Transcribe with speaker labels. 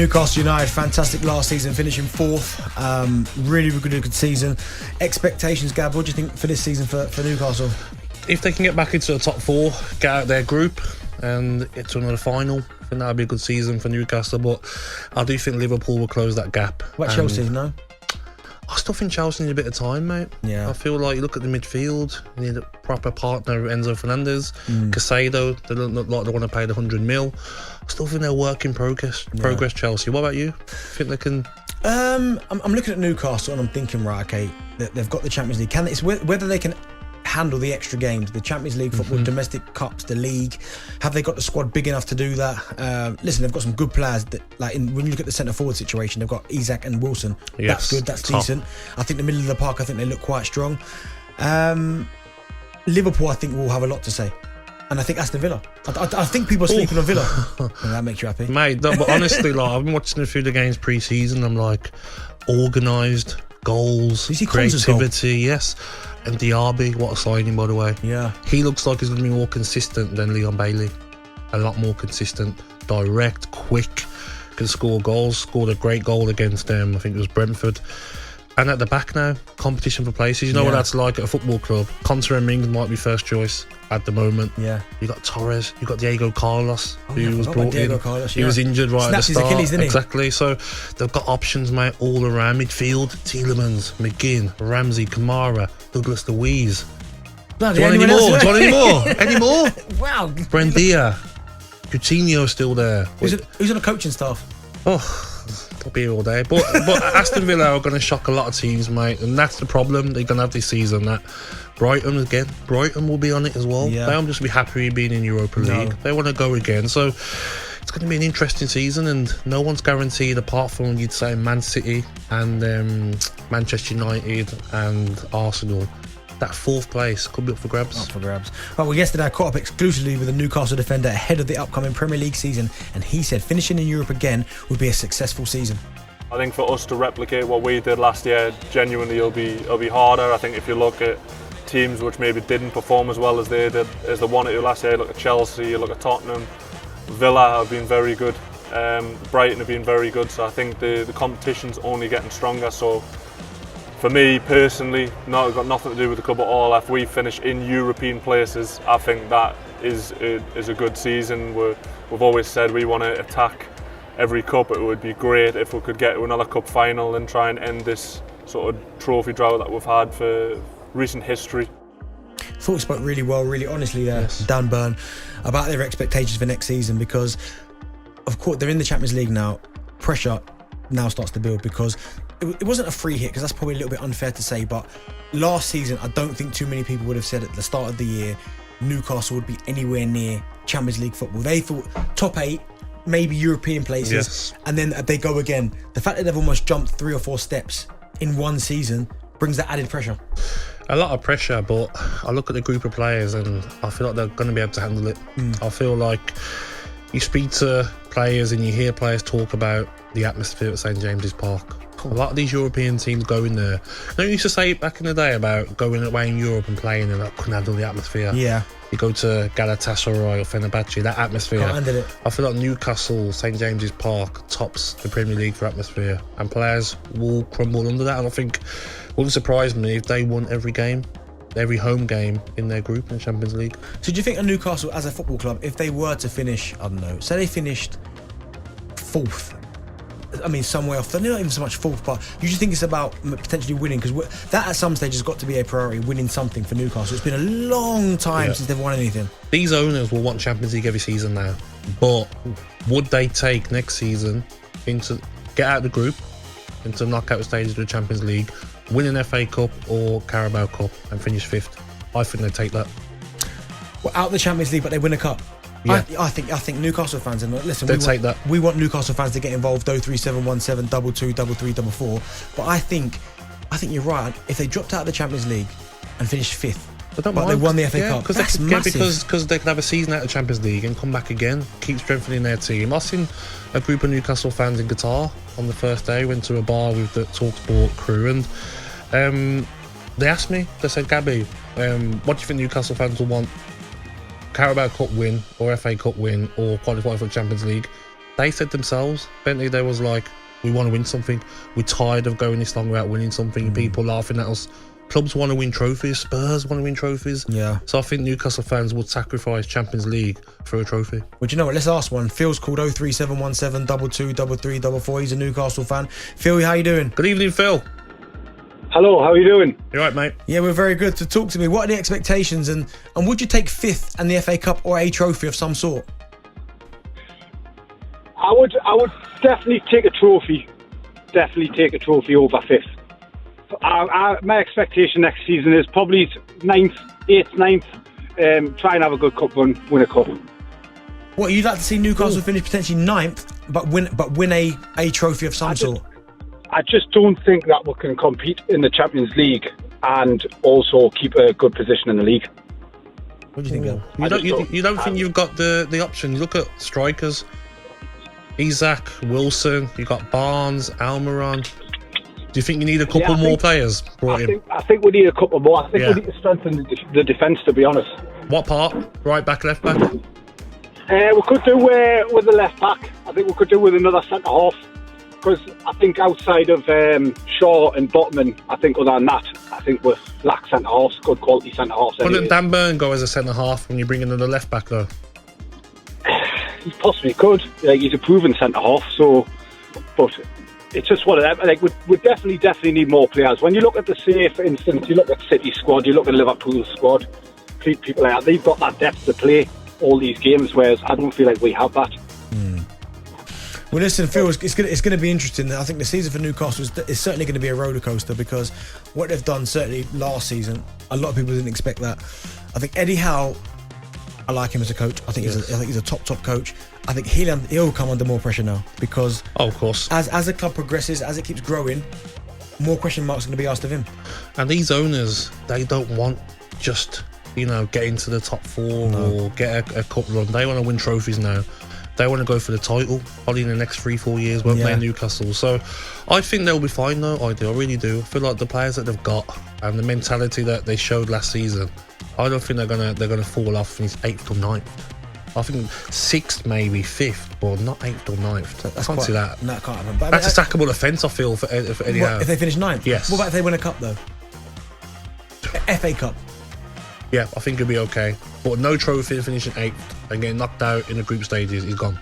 Speaker 1: Newcastle United, fantastic last season, finishing fourth. Really good season. Expectations, Gab, what do you think for this season for Newcastle?
Speaker 2: If they can get back into the top four, get out their group and get to another final, I think that would be a good season for Newcastle. But I do think Liverpool will close that gap.
Speaker 1: What about Chelsea, no?
Speaker 2: I still think Chelsea need a bit of time, mate.
Speaker 1: Yeah.
Speaker 2: I feel like you look at the midfield, you need a proper partner, Enzo Fernandez, Casado. They don't look like they want to pay the 100 mil. I still think they're work in progress. Chelsea. What about you? Think they can?
Speaker 1: I'm looking at Newcastle and I'm thinking, right, okay, they've got the Champions League. It's whether they can handle the extra games, the Champions League football, domestic cups, the league. Have they got the squad big enough to do that? Listen, they've got some good players. That, when you look at the centre forward situation, they've got Isak and Wilson.
Speaker 2: Yes,
Speaker 1: that's good. That's
Speaker 2: top.
Speaker 1: Decent. I think the middle of the park, I think they look quite strong. Liverpool, I think, will have a lot to say. And I think Aston Villa. I think people are sleeping on Villa. And that makes you happy,
Speaker 2: Mate. No, but honestly, I've been watching a few of the games pre-season. I'm like, organised goals, creativity, yes. And Diaby, what a signing, by the way.
Speaker 1: Yeah.
Speaker 2: He looks like he's going to be more consistent than Leon Bailey. A lot more consistent, direct, quick, can score goals. Scored a great goal against them, I think it was Brentford. And at the back now, competition for places. You know what that's like at a football club. Conter and Mings might be first choice at the moment.
Speaker 1: Yeah.
Speaker 2: You got Torres, you got Diego Carlos, who was brought in.
Speaker 1: Carlos,
Speaker 2: He was injured right at the start.
Speaker 1: His Achilles, didn't he?
Speaker 2: Exactly. So they've got options, mate, all around midfield. Tielemans, McGinn, Ramsey, Kamara, Douglas Luiz.
Speaker 1: No,
Speaker 2: Do you want any more? Do you want any more? Any more?
Speaker 1: Wow.
Speaker 2: Brendia, Coutinho's still there.
Speaker 1: Who's on the coaching staff?
Speaker 2: Oh, I'll be here all day. But Aston Villa are going to shock a lot of teams, mate, and that's the problem they're going to have this season. That Brighton will be on it as well.
Speaker 1: Yeah.
Speaker 2: They don't just be happy being in Europa League. They want to go again. So it's going to be an interesting season, and no one's guaranteed apart from, you'd say, Man City and Manchester United and Arsenal. That fourth place could be up for grabs.
Speaker 1: Well, yesterday I caught up exclusively with a Newcastle defender ahead of the upcoming Premier League season, and he said finishing in Europe again would be a successful season.
Speaker 3: I think for us to replicate what we did last year, genuinely it'll be harder. I think if you look at teams which maybe didn't perform as well as they did, as the one or two last year, you look at Chelsea, you look at Tottenham, Villa have been very good, Brighton have been very good, so I think the competition's only getting stronger. So for me personally, it's got nothing to do with the club at all. If we finish in European places, I think that is a good season. We've always said we want to attack every cup. It would be great if we could get to another cup final and try and end this sort of trophy drought that we've had for recent history.
Speaker 1: Thought we spoke really well, really honestly there, Dan Burn, about their expectations for next season, because of course they're in the Champions League now. Pressure now starts to build, because it wasn't a free hit, because that's probably a little bit unfair to say, but last season I don't think too many people would have said at the start of the year Newcastle would be anywhere near Champions League football. They thought top 8, maybe European places, and then they go again. The fact that they've almost jumped 3 or 4 steps in one season brings that added pressure.
Speaker 2: A lot of pressure, but I look at the group of players and I feel like they're going to be able to handle it. I feel like you speak to players and you hear players talk about the atmosphere at St James's Park. A lot of these European teams go in there. You used to say back in the day about going away in Europe and playing and that couldn't handle the atmosphere.
Speaker 1: Yeah.
Speaker 2: You go to Galatasaray or Fenerbahce, that atmosphere.
Speaker 1: Can't handle it.
Speaker 2: I feel like Newcastle, St James's Park tops the Premier League for atmosphere, and players will crumble under that. And I think it wouldn't surprise me if they won every game, every home game in their group in the Champions League.
Speaker 1: So do you think Newcastle as a football club, if they were to finish, I don't know, say they finished 4th, I mean somewhere off, they're not even so much 4th, but you just think it's about potentially winning, because that at some stage has got to be a priority, winning something for Newcastle. It's been a long time since they've won anything.
Speaker 2: These owners will want Champions League every season now, but would they take next season into get out of the group into knockout stages of the Champions League, win an FA Cup or Carabao Cup and finish 5th? I think they take that.
Speaker 1: Well, out of the Champions League, but they win a cup.
Speaker 2: Yeah.
Speaker 1: I think Newcastle fans, and listen,
Speaker 2: we
Speaker 1: want Newcastle fans to get involved. 03717 22 33 44. But I think you're right. If they dropped out of the Champions League and finished 5th, but they won the FA Cup, that's massive.
Speaker 2: Because they can have a season out of the Champions League and come back again, keep strengthening their team. I've seen a group of Newcastle fans in Qatar on the first day. Went to a bar with the TalkSport crew, and they asked me. They said, "Gabby, what do you think Newcastle fans will want? Carabao Cup win or FA Cup win or qualify for the Champions League?" they said themselves, Bentley, they was like, we want to win something. We're tired of going this long without winning something. People laughing at us. Clubs want to win trophies. Spurs want to win trophies.
Speaker 1: Yeah.
Speaker 2: So I think Newcastle fans would sacrifice Champions League for a trophy.
Speaker 1: Well, do you know what? Let's ask one. Phil's called 03717 22 33 44. He's a Newcastle fan. Phil, how you doing?
Speaker 2: Good evening, Phil.
Speaker 4: Hello, how are you doing?
Speaker 2: You all right, mate?
Speaker 1: Yeah, we're very good. So talk to me. What are the expectations, and would you take fifth and the FA Cup or a trophy of some sort?
Speaker 4: I would definitely take a trophy. Definitely take a trophy over fifth. My expectation next season is probably 9th, 8th, 9th. Try and have a good cup run, win a cup.
Speaker 1: What, you'd like to see Newcastle finish potentially 9th, but win a trophy of some sort?
Speaker 4: I just don't think that we can compete in the Champions League and also keep a good position in the league.
Speaker 1: What do you think, Gil?
Speaker 2: You don't think you've got the option? You look at strikers. Isak, Wilson, you got Barnes, Almiron. Do you think you need a couple more players brought in?
Speaker 4: I think we need a couple more. I think we need to strengthen the defence, to be honest.
Speaker 2: What part? Right back, left back?
Speaker 4: We could do with the left back. I think we could do with another centre half. Because I think outside of Shaw and Botman, I think other than that, I think we lack centre halves, good quality centre halves.
Speaker 2: Wouldn't Dan Burn go as a centre half when you bring in another left back though?
Speaker 4: He possibly could. Like, he's a proven centre half, so. But it's just one of them. Like, we definitely need more players. When you look at the say, for instance, you look at City squad, you look at Liverpool squad, people like that, they've got that depth to play all these games, whereas I don't feel like we have that.
Speaker 1: Well, listen, Phil, it's going to be interesting. I think the season for Newcastle is certainly going to be a roller coaster, because what they've done, certainly last season, a lot of people didn't expect that. I think Eddie Howe, I like him as a coach. I think he's a top coach. I think he'll come under more pressure now, because
Speaker 2: of course,
Speaker 1: as the club progresses, as it keeps growing, more question marks are going to be asked of him.
Speaker 2: And these owners, they don't want just get into the top four or get a cup run. They want to win trophies now. They want to go for the title probably in the next 3-4 years, won't they, Newcastle? So I think they'll be fine though. I really do. I feel like the players that they've got and the mentality that they showed last season, I don't think they're gonna fall off in 8th or 9th. I think 6th, maybe 5th, but not 8th or 9th. I can't see that.
Speaker 1: That can't happen. But
Speaker 2: that's a sackable offence, I feel, for Eddie Howe.
Speaker 1: If they finish 9th?
Speaker 2: Yes.
Speaker 1: What about if they win a cup though? FA Cup?
Speaker 2: Yeah, I think he'll be okay. But no trophy, finishing 8th and getting knocked out in the group stages, he's gone.